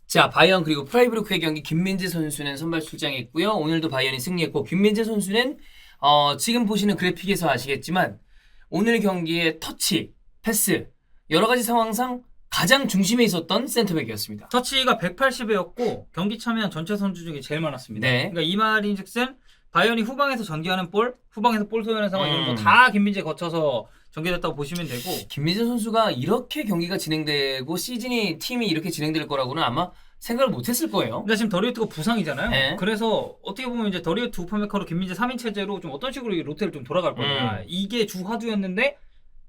자, 바이언 그리고 프라이브루크의 경기 김민재 선수는 선발 출장했고요. 오늘도 바이언이 승리했고 김민재 선수는 지금 보시는 그래픽에서 아시겠지만 오늘 경기의 터치, 패스 여러 가지 상황상 가장 중심에 있었던 센터백이었습니다. 터치가 180회였고 경기 참여한 전체 선수 중에 제일 많았습니다. 네. 그러니까 이 말인즉슨 바이언이 후방에서 전개하는 볼, 후방에서 볼 소유하는 상황 이런 거 다 김민재 거쳐서 전개됐다고 보시면 되고 김민재 선수가 이렇게 경기가 진행되고 시즌이 팀이 이렇게 진행될 거라고는 아마 생각을 못했을 거예요. 그러니까 지금 더리우트가 부상이잖아요. 네. 그래서 어떻게 보면 이제 더리우트 우파메카로 김민재 3인 체제로 좀 어떤 식으로 이 로테를 좀 돌아갈 거냐. 이게 주 화두였는데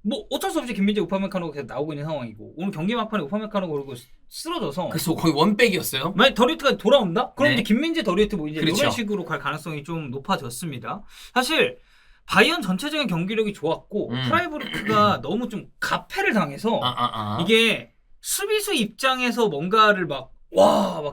뭐 어쩔 수 없이 김민재 우파메카노가 계속 나오고 있는 상황이고 오늘 경기 막판에 우파메카노가 그러고 쓰러져서 그래서 거의 원백이었어요. 만약 더리우트가 돌아온다? 그럼 네. 이제 김민재 더리우트 뭐 이제 그렇죠. 이런 식으로 갈 가능성이 좀 높아졌습니다. 사실 바이언 전체적인 경기력이 좋았고 프라이브루크가 너무 좀 가패를 당해서 이게 수비수 입장에서 뭔가를 막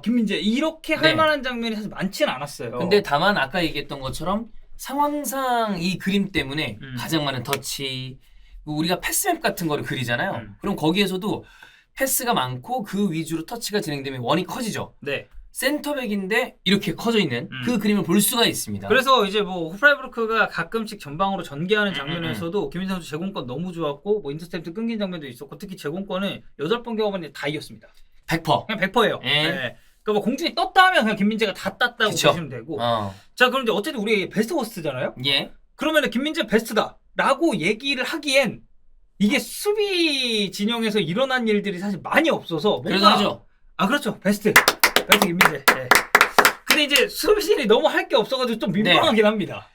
김민재 이렇게 할 네. 만한 장면이 사실 많지는 않았어요. 근데 다만 아까 얘기했던 것처럼 상황상 이 그림 때문에 가장 많은 터치 우리가 패스맵 같은 거를 그리잖아요. 그럼 거기에서도 패스가 많고 그 위주로 터치가 진행되면 원이 커지죠. 네. 센터백인데 이렇게 커져 있는 그 그림을 볼 수가 있습니다. 그래서 이제 뭐 프라이브루크가 가끔씩 전방으로 전개하는 장면에서도 김민재 선수 제공권 너무 좋았고 뭐 인터셉트 끊긴 장면도 있었고 특히 제공권은 8번 경험했는데 다 이겼습니다. 100%. 그냥 100%예요. 예. 네. 그러니까 뭐 공중에 떴다 하면 그냥 김민재가 다 땄다고 그쵸. 보시면 되고. 어. 자, 그럼 이제 어쨌든 우리 베스트 호스트잖아요. 예. 그러면은 김민재 베스트다라고 얘기를 하기엔 이게 수비 진영에서 일어난 일들이 사실 많이 없어서 그래도 하죠. 아, 그렇죠. 베스트 김민재. 네. 근데 이제 수비진이 너무 할 게 없어가지고 좀 민망하긴 합니다.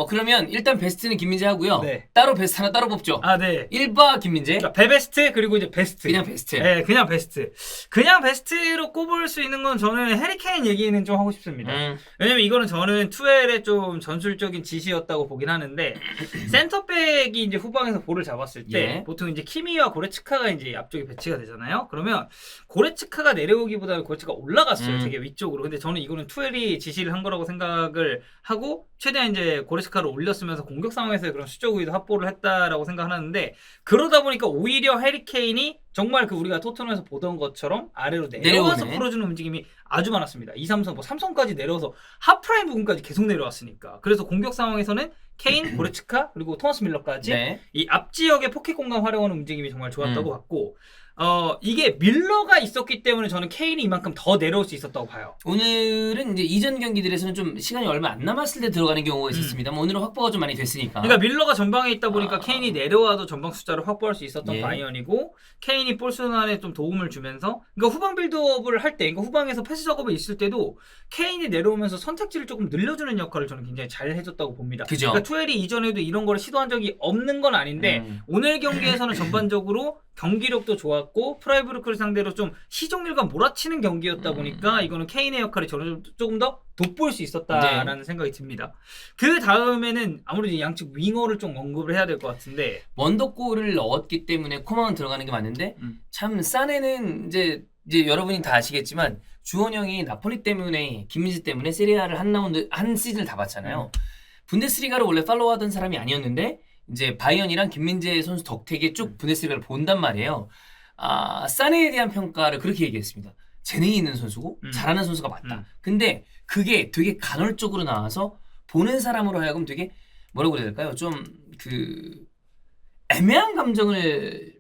그러면 일단 베스트는 김민재 하고요. 네. 따로 베스트 하나 따로 뽑죠. 아, 네. 1바 김민재. 그러니까 베베스트 그리고 이제 베스트. 그냥 베스트. 네, 그냥 베스트. 그냥 베스트로 꼽을 수 있는 건 저는 해리케인 얘기는 좀 하고 싶습니다. 왜냐면 이거는 저는 투엘의 좀 전술적인 지시였다고 보긴 하는데 센터백이 이제 후방에서 볼을 잡았을 때 예. 보통 이제 키미와 고레츠카가 이제 앞쪽에 배치가 되잖아요. 그러면 고레츠카가 내려오기보다는 고레츠카가 올라갔어요. 되게 위쪽으로. 근데 저는 이거는 투엘이 지시를 한 거라고 생각을 하고 최대한 이제 고레츠카를 올렸으면서 공격 상황에서 그런 수적 우위도 확보를 했다라고 생각하는데 그러다 보니까 오히려 해리케인이 정말 그 우리가 토트넘에서 보던 것처럼 아래로 내려와서 내려오네. 풀어주는 움직임이 아주 많았습니다. 2, 3선, 뭐 3선까지 내려와서 하프라인 부분까지 계속 내려왔으니까. 그래서 공격 상황에서는 케인, 고레츠카 그리고 토마스 밀러까지 네. 이 앞지역의 포켓 공간 활용하는 움직임이 정말 좋았다고 봤고 이게 밀러가 있었기 때문에 저는 케인이 이만큼 더 내려올 수 있었다고 봐요. 오늘은 이제 이전 경기들에서는 좀 시간이 얼마 안 남았을 때 들어가는 경우가 있었습니다만 오늘은 확보가 좀 많이 됐으니까. 그러니까 밀러가 전방에 있다 보니까 케인이 내려와도 전방 숫자를 확보할 수 있었던 예. 바이언이고 케인이 볼 순환에 좀 도움을 주면서 그러니까 후방 빌드업을 할 때 그러니까 후방에서 패스 작업이 있을 때도 케인이 내려오면서 선택지를 조금 늘려주는 역할을 저는 굉장히 잘 해줬다고 봅니다. 그죠. 그러니까 투엘이 이전에도 이런 걸 시도한 적이 없는 건 아닌데 오늘 경기에서는 전반적으로 경기력도 좋았고 프라이브루크를 상대로 좀 시종일과 몰아치는 경기였다 보니까 이거는 케인의 역할이 저는 조금 더 돋보일 수 있었다라는 생각이 듭니다. 그 다음에는 아무래도 양측 윙어를 좀 언급을 해야 될 것 같은데 원더골을 넣었기 때문에 코망은 들어가는 게 맞는데 참 사네는 이제 여러분이 다 아시겠지만 주원 형이 나폴리 때문에 김민재 때문에 세리아를 한 시즌을 다 봤잖아요. 분데스리가를 원래 팔로우하던 사람이 아니었는데 이제 바이언이랑 김민재 선수 덕택에 쭉 분데스리가를 본단 말이에요. 사네에 대한 평가를 그렇게 얘기했습니다. 재능이 있는 선수고 잘하는 선수가 맞다. 근데 그게 되게 간헐적으로 나와서 보는 사람으로 하여금 되게 뭐라고 해야 될까요? 좀 그 애매한 감정을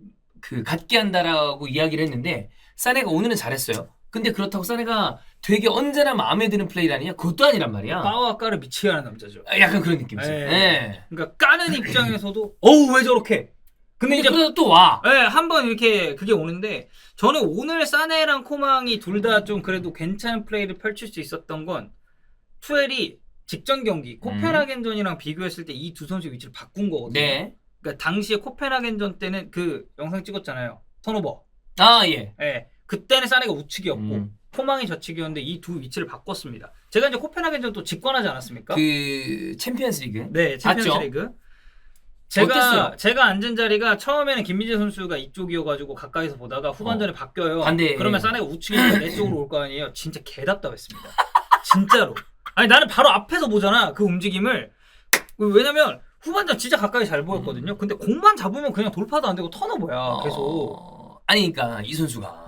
갖게 한다라고 이야기를 했는데 사네가 오늘은 잘했어요. 근데 그렇다고 사네가 되게 언제나 마음에 드는 플레이라니냐? 그것도 아니란 말이야. 빠와 까를 미치게 하는 남자죠. 약간 그런 느낌이죠. 네. 그러니까 까는 입장에서도 어우 왜 저렇게 근데 이제 그래도 또 와. 네, 한번 이렇게 그게 오는데 저는 오늘 사네랑 코망이 둘 다 좀 그래도 괜찮은 플레이를 펼칠 수 있었던 건 투엘이 직전 경기 코펜하겐전이랑 비교했을 때 이 두 선수의 위치를 바꾼 거거든요. 네. 그러니까 당시에 코펜하겐전 때는 그 영상 찍었잖아요. 턴오버. 예. 네, 그때는 사네가 우측이었고 코망이 좌측이었는데 이 두 위치를 바꿨습니다. 제가 이제 코펜하겐전 또 직관하지 않았습니까? 그 챔피언스리그. 네, 챔피언스리그. 제가 앉은 자리가 처음에는 김민재 선수가 이쪽이어가지고 가까이서 보다가 후반전에 바뀌어요. 반대. 그러면 사내가 우측이니까 내 쪽으로 올 거 아니에요. 진짜 개답답했습니다. 진짜로. 아니 나는 바로 앞에서 보잖아 그 움직임을. 왜냐면 후반전 진짜 가까이 잘 보였거든요. 근데 공만 잡으면 그냥 돌파도 안 되고 턴오버야 계속. 아니 그러니까 이 선수가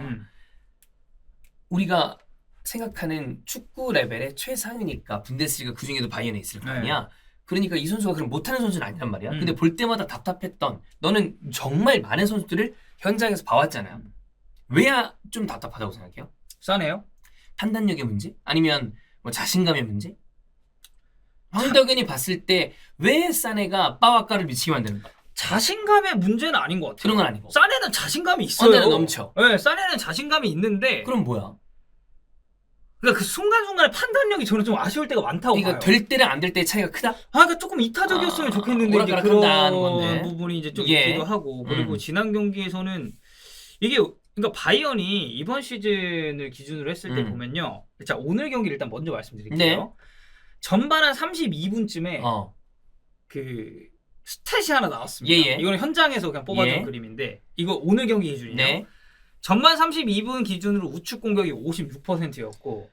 우리가 생각하는 축구 레벨의 최상위니까 분데스리가 그 중에도 바이에른에 있을 거 아니야. 그러니까 이 선수가 그럼 못하는 선수는 아니란 말이야. 근데 볼 때마다 답답했던 너는 정말 많은 선수들을 현장에서 봐왔잖아요. 왜야 좀 답답하다고 생각해요? 싸네요. 판단력의 문제? 아니면 뭐 자신감의 문제? 황덕현이 봤을 때 왜 사네가 빠와까를 미치게 만드는가? 자신감의 문제는 아닌 것 같아요. 그런 건 아니고. 사네는 자신감이 있어요. 언제나 넘쳐. 네, 사네는 자신감이 있는데. 그럼 뭐야? 그러니까 그 순간순간의 판단력이 저는 좀 아쉬울 때가 많다고 그러니까 봐요. 될 때랑 안 될 때의 차이가 크다? 그러니까 조금 이타적이었으면 좋겠는데 이제 오락가락한다는 건데. 그런 부분이 이제 좀 예. 있기도 하고 그리고 지난 경기에서는 이게 그러니까 바이언이 이번 시즌을 기준으로 했을 때 보면요. 자 오늘 경기를 일단 먼저 말씀드릴게요. 네. 전반 한 32분쯤에 그 스탯이 하나 나왔습니다. 예. 이거는 현장에서 그냥 뽑아준 예. 그림인데 이거 오늘 경기 기준이에요. 네. 전반 32분 기준으로 우측 공격이 56%였고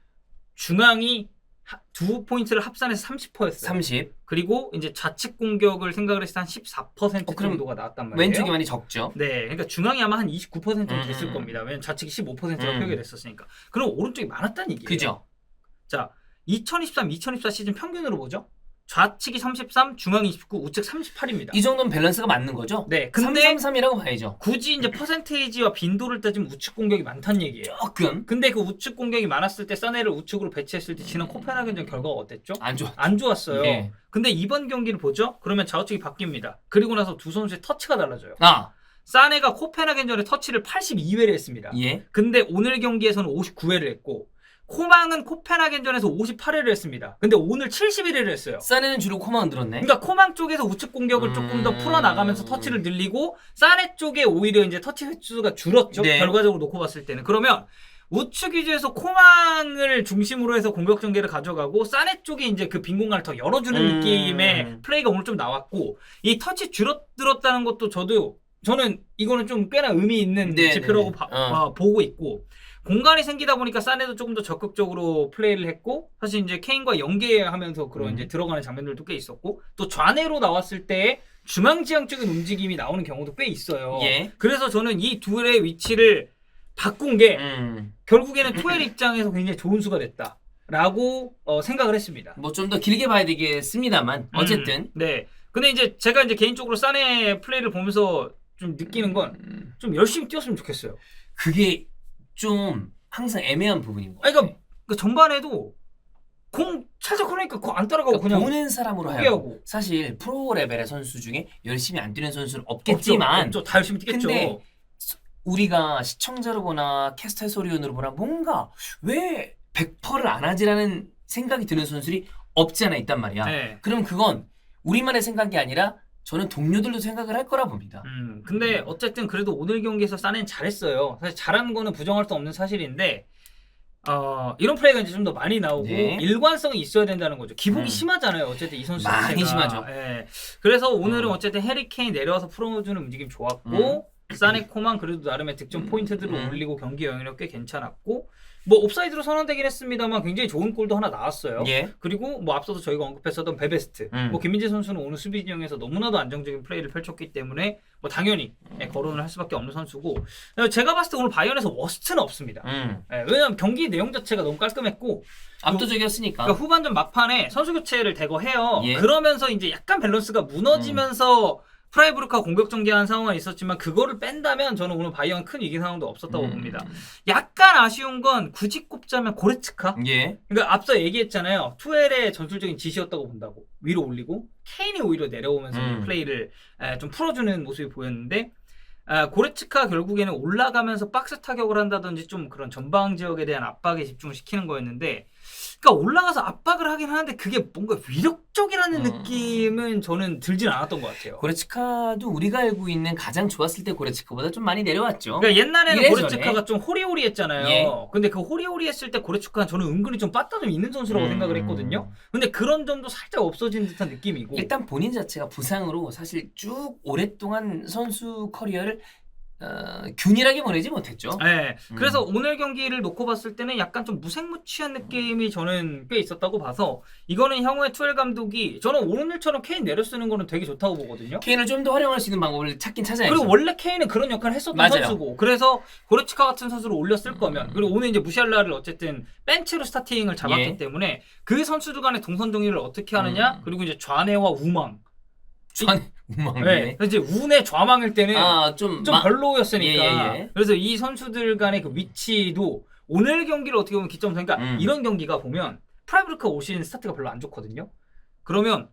중앙이 두 포인트를 합산해서 30%였어요. 30. 그리고 이제 좌측 공격을 생각을 했을 때 한 14% 그럼 정도가 나왔단 말이에요. 왼쪽이 많이 적죠. 네, 그러니까 중앙이 아마 한 29% 정도 됐을 겁니다. 왜냐면 좌측이 15%가 표기됐었으니까. 그럼 오른쪽이 많았다는 얘기예요. 그죠. 자, 2023-2024 시즌 평균으로 보죠. 좌측이 33, 중앙이 29, 우측 38입니다. 이 정도면 밸런스가 맞는 거죠? 네, 근데 333이라고 봐야죠. 굳이 이제 퍼센테이지와 빈도를 따지면 우측 공격이 많다는 얘기예요. 조금 근데 그 우측 공격이 많았을 때 사네를 우측으로 배치했을 때 지난 코펜하겐전 결과가 어땠죠? 안 좋아. 안 좋았어요. 예. 근데 이번 경기를 보죠? 그러면 좌우측이 바뀝니다. 그리고 나서 두 선수의 터치가 달라져요. 사네가 코펜하겐전에 터치를 82회를 했습니다. 예. 근데 오늘 경기에서는 59회를 했고 코망은 코펜하겐전에서 58회를 했습니다. 근데 오늘 71회를 했어요. 사네는 주로 코만 늘었네. 그러니까 코망 쪽에서 우측 공격을 조금 더 풀어나가면서 터치를 늘리고 사네 쪽에 오히려 이제 터치 횟수가 줄었죠. 네. 결과적으로 놓고 봤을 때는. 그러면 우측 위주에서 코망을 중심으로 해서 공격 전개를 가져가고 사네 쪽에 이제 그 빈 공간을 더 열어주는 느낌의 플레이가 오늘 좀 나왔고 이 터치 줄어들었다는 것도 저는 이거는 좀 꽤나 의미 있는 지표라고 보고 있고 공간이 생기다 보니까 사네도 조금 더 적극적으로 플레이를 했고 사실 이제 케인과 연계하면서 그런 이제 들어가는 장면들도 꽤 있었고 또 좌내로 나왔을 때 중앙지향적인 움직임이 나오는 경우도 꽤 있어요. 예. 그래서 저는 이 둘의 위치를 바꾼 게 결국에는 투엘 입장에서 굉장히 좋은 수가 됐다라고 생각을 했습니다. 뭐 좀 더 길게 봐야 되겠습니다만 어쨌든 네. 근데 이제 제가 이제 개인적으로 사네 플레이를 보면서 좀 느끼는 건 좀 열심히 뛰었으면 좋겠어요. 그게 좀 항상 애매한 부분인 것 같아요. 그러니까 전반에도 공 살짝 그러니까 그거 안 따라가고 그냥 보는 사람으로 하여금 사실 프로 레벨의 선수 중에 열심히 안 뛰는 선수는 없겠지만 없죠. 다 열심히 뛰겠죠. 근데 우리가 시청자로 보나 캐스터 해설위원으로 보나 뭔가 왜 100%를 안 하지라는 생각이 드는 선수들이 없지 않아 있단 말이야. 네. 그럼 그건 우리만의 생각이 아니라 저는 동료들도 생각을 할 거라 봅니다. 근데 어쨌든 그래도 오늘 경기에서 사네는 잘했어요. 사실 잘한 거는 부정할 수 없는 사실인데 이런 플레이가 이제 좀 더 많이 나오고 일관성이 있어야 된다는 거죠. 기복이 심하잖아요. 어쨌든 이 선수 자체가. 많이 심하죠. 예. 그래서 오늘은 어쨌든 해리 케인 내려와서 풀어주는 움직임 좋았고 사네 코만 그래도 나름의 득점 포인트들을 올리고 경기 영향력 꽤 괜찮았고 뭐 옵사이드로 선언되긴 했습니다만 굉장히 좋은 골도 하나 나왔어요. 예. 그리고 뭐 앞서도 저희가 언급했었던 베베스트, 뭐 김민재 선수는 오늘 수비 진영에서 너무나도 안정적인 플레이를 펼쳤기 때문에 뭐 당연히 거론을 할 수밖에 없는 선수고 제가 봤을 때 오늘 바이언에서 워스트는 없습니다. 왜냐하면 경기 내용 자체가 너무 깔끔했고 압도적이었으니까. 그러니까 후반전 막판에 선수 교체를 대거 해요. 예. 그러면서 이제 약간 밸런스가 무너지면서 프라이브루크가 공격 전개한 상황은 있었지만 그거를 뺀다면 저는 오늘 바이언 큰 이긴 상황도 없었다고 봅니다. 약간 아쉬운 건 굳이 꼽자면 고레츠카. 예. 그러니까 앞서 얘기했잖아요. 투엘의 전술적인 지시였다고 본다고. 위로 올리고 케인이 오히려 내려오면서 플레이를 좀 풀어주는 모습이 보였는데 고레츠카 결국에는 올라가면서 박스 타격을 한다든지 좀 그런 전방 지역에 대한 압박에 집중을 시키는 거였는데 그러니까 올라가서 압박을 하긴 하는데 그게 뭔가 위력적이라는 느낌은 저는 들진 않았던 것 같아요. 고레츠카도 우리가 알고 있는 가장 좋았을 때 고레츠카보다 좀 많이 내려왔죠. 그러니까 옛날에는 이래저래. 고레츠카가 좀 호리호리했잖아요. 예. 근데 그 호리호리했을 때 고레츠카는 저는 은근히 좀 빠따 좀 있는 선수라고 생각을 했거든요. 근데 그런 점도 살짝 없어진 듯한 느낌이고 일단 본인 자체가 부상으로 사실 쭉 오랫동안 선수 커리어를 균일하게 보내지 못했죠. 네. 그래서 오늘 경기를 놓고 봤을 때는 약간 좀 무색무취한 느낌이 저는 꽤 있었다고 봐서 이거는 향후에 투엘 감독이 저는 오늘처럼 케인 내려 쓰는 거는 되게 좋다고 보거든요. 케인을 좀 더 활용할 수 있는 방법을 찾긴 찾아야죠. 그리고 원래 케인은 그런 역할을 했었던 맞아요. 선수고 그래서 고레츠카 같은 선수를 올렸을 거면 그리고 오늘 이제 무시알라를 어쨌든 벤치로 스타팅을 잡았기 예. 때문에 그 선수들 간의 동선 정리를 어떻게 하느냐 그리고 이제 좌뇌와 우망 우망. 네. 이제 우내 좌망일 때는 좀 별로였으니까. 예. 그래서 이 선수들 간의 그 위치도 오늘 경기를 어떻게 보면 기점 그러니까 이런 경기가 보면 프라이브루카 오신 스타트가 별로 안 좋거든요. 그러면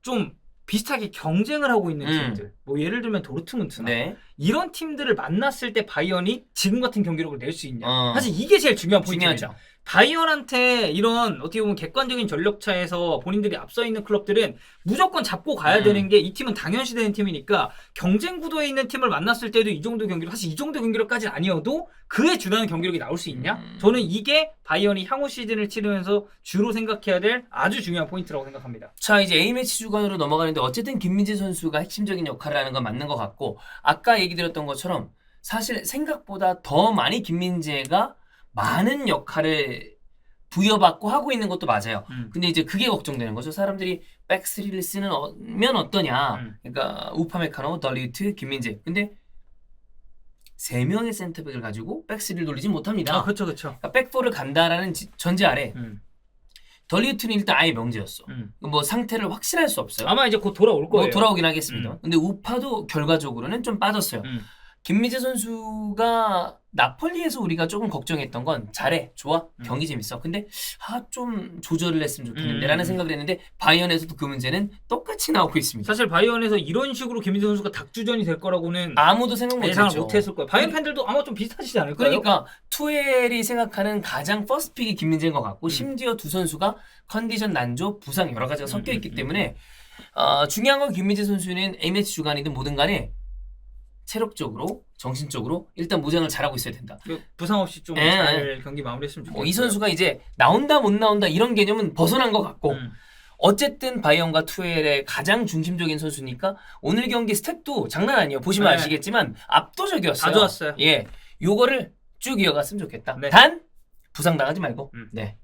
좀 비슷하게 경쟁을 하고 있는 팀들, 뭐 예를 들면 도르트문트나 네. 이런 팀들을 만났을 때 바이언이 지금 같은 경기력을 낼 수 있냐. 사실 사실 이게 제일 중요한 포인트예요. 중요하죠. 바이언한테 이런 어떻게 보면 객관적인 전력차에서 본인들이 앞서 있는 클럽들은 무조건 잡고 가야 되는 게 이 팀은 당연시되는 팀이니까 경쟁 구도에 있는 팀을 만났을 때도 이 정도 경기력 사실 이 정도 경기력까지는 아니어도 그에 준하는 경기력이 나올 수 있냐? 저는 이게 바이언이 향후 시즌을 치르면서 주로 생각해야 될 아주 중요한 포인트라고 생각합니다. 자, 이제 A매치 주간으로 넘어가는데 어쨌든 김민재 선수가 핵심적인 역할을 하는 건 맞는 것 같고 아까 얘기 드렸던 것처럼 사실 생각보다 더 많이 김민재가 많은 역할을 부여받고 하고 있는 것도 맞아요. 근데 이제 그게 걱정되는 거죠. 사람들이 백스리를 쓰면 어떠냐. 그러니까 우파메카노, 덜리우트, 김민재. 근데 3명의 센터백을 가지고 백스리를 돌리지 못합니다. 그렇죠. 그러니까 백포를 간다라는 전제 아래 덜리우트는 일단 아예 명제였어. 뭐 상태를 확실할 수 없어요. 아마 이제 곧 돌아올 거예요. 뭐 돌아오긴 하겠습니다. 근데 우파도 결과적으로는 좀 빠졌어요. 김민재 선수가 나폴리에서 우리가 조금 걱정했던 건 잘해, 좋아, 경기 재밌어. 근데 좀 조절을 했으면 좋겠는데 라는 생각을 했는데 바이언에서도 그 문제는 똑같이 나오고 있습니다. 사실 바이언에서 이런 식으로 김민재 선수가 닥주전이 될 거라고는 아무도 생각 예상을 못했죠. 못했을 거예요. 바이언 팬들도 아마 좀 비슷하시지 않을까요? 그러니까 투엘이 생각하는 가장 퍼스트 픽이 김민재인 것 같고 심지어 두 선수가 컨디션 난조, 부상 여러 가지가 섞여 있기 때문에 중요한 건 김민재 선수는 A매치 주간이든 뭐든 간에 체력적으로, 정신적으로 일단 무장을 잘하고 있어야 된다. 부상 없이 좀 잘 경기 마무리했으면 좋겠어요. 이 선수가 이제 나온다 못 나온다 이런 개념은 벗어난 것 같고 어쨌든 바이언과 투엘의 가장 중심적인 선수니까 오늘 경기 스탯도 장난 아니에요. 보시면 아시겠지만 압도적이었어요. 다 좋았어요. 예, 요거를 쭉 이어갔으면 좋겠다. 네. 단 부상 당하지 말고. 네.